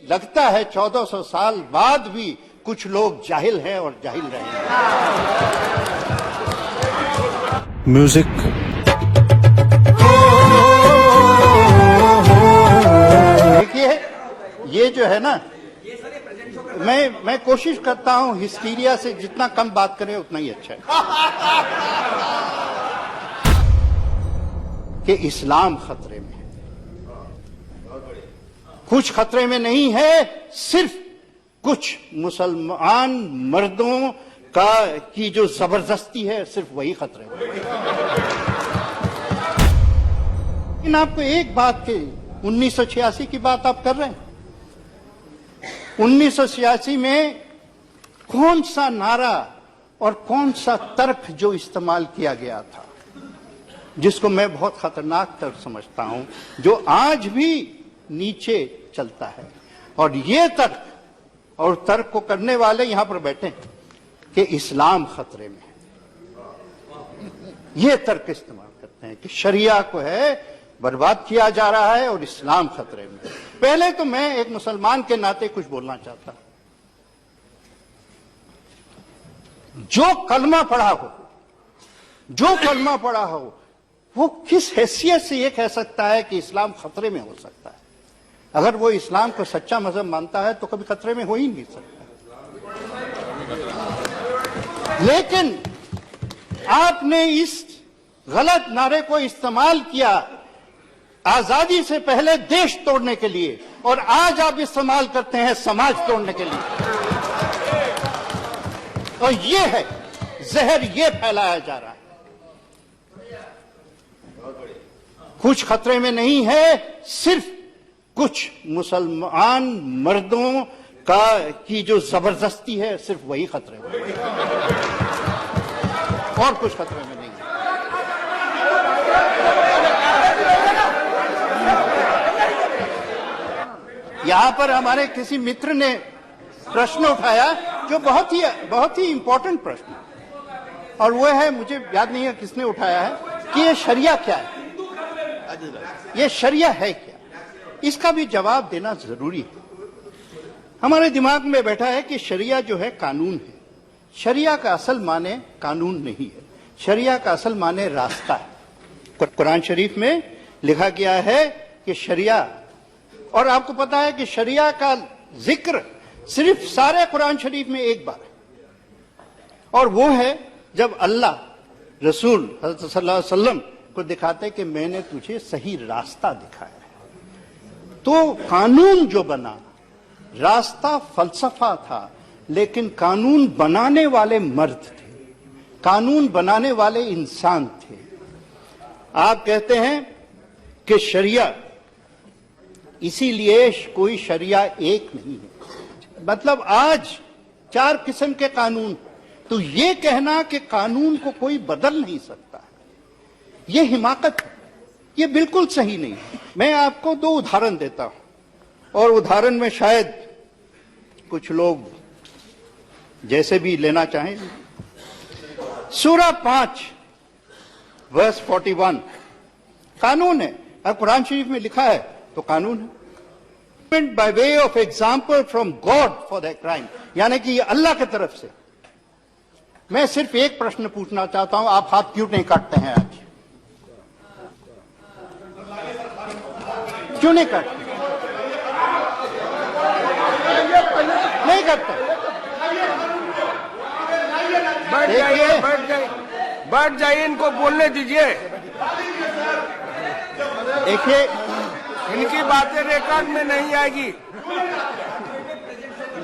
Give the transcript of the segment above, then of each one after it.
लगता है 1400 साल बाद भी कुछ लोग जाहिल हैं और जाहिल रहेंगे। म्यूजिक देखिए, ये जो है ना, मैं कोशिश करता हूं हिस्टीरिया से जितना कम बात करें उतना ही अच्छा है कि इस्लाम खतरे में है। कुछ खतरे में नहीं है, सिर्फ कुछ मुसलमान मर्दों की जो जबरदस्ती है, सिर्फ वही खतरे में है। लेकिन आपको एक बात की, 1986 की बात आप कर रहे हैं। 1986 में कौन सा नारा और कौन सा तर्क जो इस्तेमाल किया गया था, जिसको मैं बहुत खतरनाक तर्क समझता हूं, जो आज भी नीचे चलता है। और ये तर्क और तर्क को करने वाले यहां पर बैठे हैं कि इस्लाम खतरे में है। ये तर्क इस्तेमाल करते हैं कि शरिया को है बर्बाद किया जा रहा है और इस्लाम खतरे में है। पहले तो मैं एक मुसलमान के नाते कुछ बोलना चाहता हूं। जो कलमा पढ़ा हो, वो किस हैसियत से ये कह सकता है कि इस्लाम खतरे में हो सकता है? अगर वो इस्लाम को सच्चा मजहब मानता है तो कभी खतरे में हो ही नहीं सकता। लेकिन आपने इस गलत नारे को इस्तेमाल किया आजादी से पहले देश तोड़ने के लिए, और आज आप इस्तेमाल करते हैं समाज तोड़ने के लिए। और ये है जहर, ये फैलाया जा रहा है। कुछ खतरे में नहीं है, सिर्फ कुछ मुसलमान मर्दों की जो जबरदस्ती है, सिर्फ वही खतरे में है, और कुछ खतरे में नहीं है। यहां पर हमारे किसी मित्र ने प्रश्न उठाया जो बहुत ही इंपॉर्टेंट प्रश्न, और वो है, मुझे याद नहीं है किसने उठाया है, कि ये शरिया क्या है, ये शरिया है क्या? इसका भी जवाब देना जरूरी है। हमारे दिमाग में बैठा है कि शरिया जो है कानून है। शरिया का असल माने कानून नहीं है, शरिया का असल माने रास्ता है। कुरान शरीफ में लिखा गया है कि शरिया, और आपको पता है कि शरिया का जिक्र सिर्फ सारे कुरान शरीफ में एक बार है, और वो है जब अल्लाह रसूल हज़रत सल्लल्लाहु अलैहि वसल्लम को दिखाते कि मैंने तुझे सही रास्ता दिखाया है। तो कानून जो बना, रास्ता फलसफा था, लेकिन कानून बनाने वाले मर्द थे, कानून बनाने वाले इंसान थे। आप कहते हैं कि शरिया, इसीलिए कोई शरिया एक नहीं है। मतलब आज 4 किस्म के कानून, तो ये कहना कि कानून को कोई बदल नहीं सकता है, ये हिमाकत है, ये बिल्कुल सही नहीं है। मैं आपको 2 उदाहरण देता हूं, और उदाहरण में शायद कुछ लोग जैसे भी लेना चाहें। सूरा 5 वर्स 41 कानून है, और कुरान शरीफ में लिखा है तो कानून है। By way of example from God for the crime, यानी कि ये अल्लाह की तरफ से। मैं सिर्फ एक प्रश्न पूछना चाहता हूं, आप हाथ क्यों नहीं काटते हैं आज? क्यों नहीं काटते? नहीं करते। बैठ जाइए, इनको बोलने दीजिए। देखिए, इनकी बातें रिकॉर्ड में नहीं आएगी।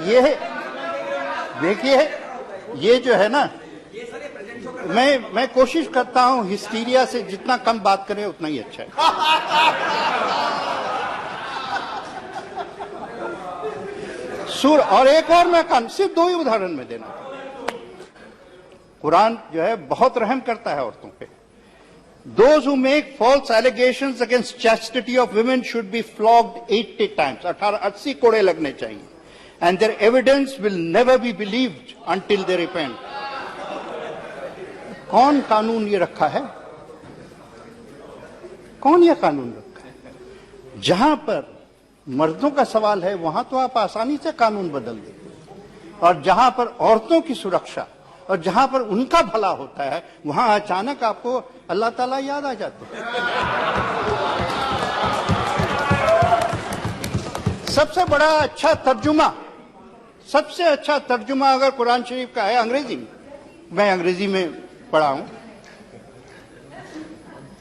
ये देखिए, ये जो है ना, मैं कोशिश करता हूं हिस्टीरिया से जितना कम बात करें उतना ही अच्छा है। और एक और मैं सिर्फ 2 ही उदाहरण में देना। कुरान जो है बहुत रहम करता है औरतों पे। Those who make false allegations against chastity of women should be flogged 80 times. 80 कोड़े लगने चाहिए. And their evidence will never be believed until they repent. कौन कानून ये रखा है? कौन ये कानून रखा है? जहां पर मर्दों का सवाल है वहां तो आप आसानी से कानून बदल देते हैं, और जहां पर औरतों की सुरक्षा और जहां पर उनका भला होता है वहां अचानक आपको अल्लाह ताला याद आ जाते हैं। सबसे बड़ा अच्छा तर्जुमा, सबसे अच्छा तर्जुमा अगर कुरान शरीफ का है अंग्रेजी में, मैं अंग्रेजी में पढ़ा हूं,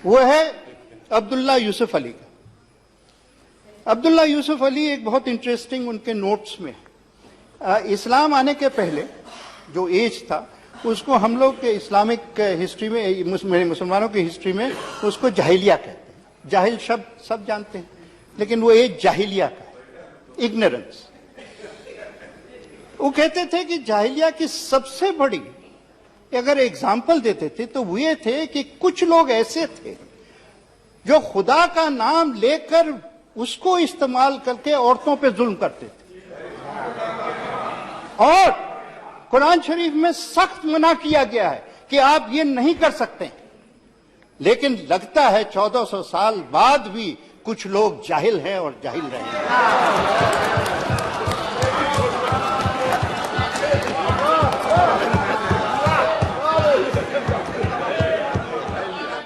वो है अब्दुल्ला यूसुफ अली का। अब्दुल्ला यूसुफ अली एक बहुत इंटरेस्टिंग उनके नोट्स में इस्लाम आने के पहले जो एज था उसको हम लोग के इस्लामिक हिस्ट्री में, मुसलमानों की हिस्ट्री में उसको जाहिलिया कहते हैं। जाहिल शब्द सब जानते हैं, लेकिन वो एज जाहिलिया का, इग्नोरेंस। वो कहते थे कि जाहिलिया की सबसे बड़ी अगर एग्जाम्पल देते थे तो वो ये थे कि कुछ लोग ऐसे थे जो खुदा का नाम लेकर उसको इस्तेमाल करके औरतों पे जुल्म करते थे, और कुरान शरीफ में सख्त मना किया गया है कि आप ये नहीं कर सकते। लेकिन लगता है 1400 साल बाद भी कुछ लोग जाहिल हैं और जाहिल रहेंगे।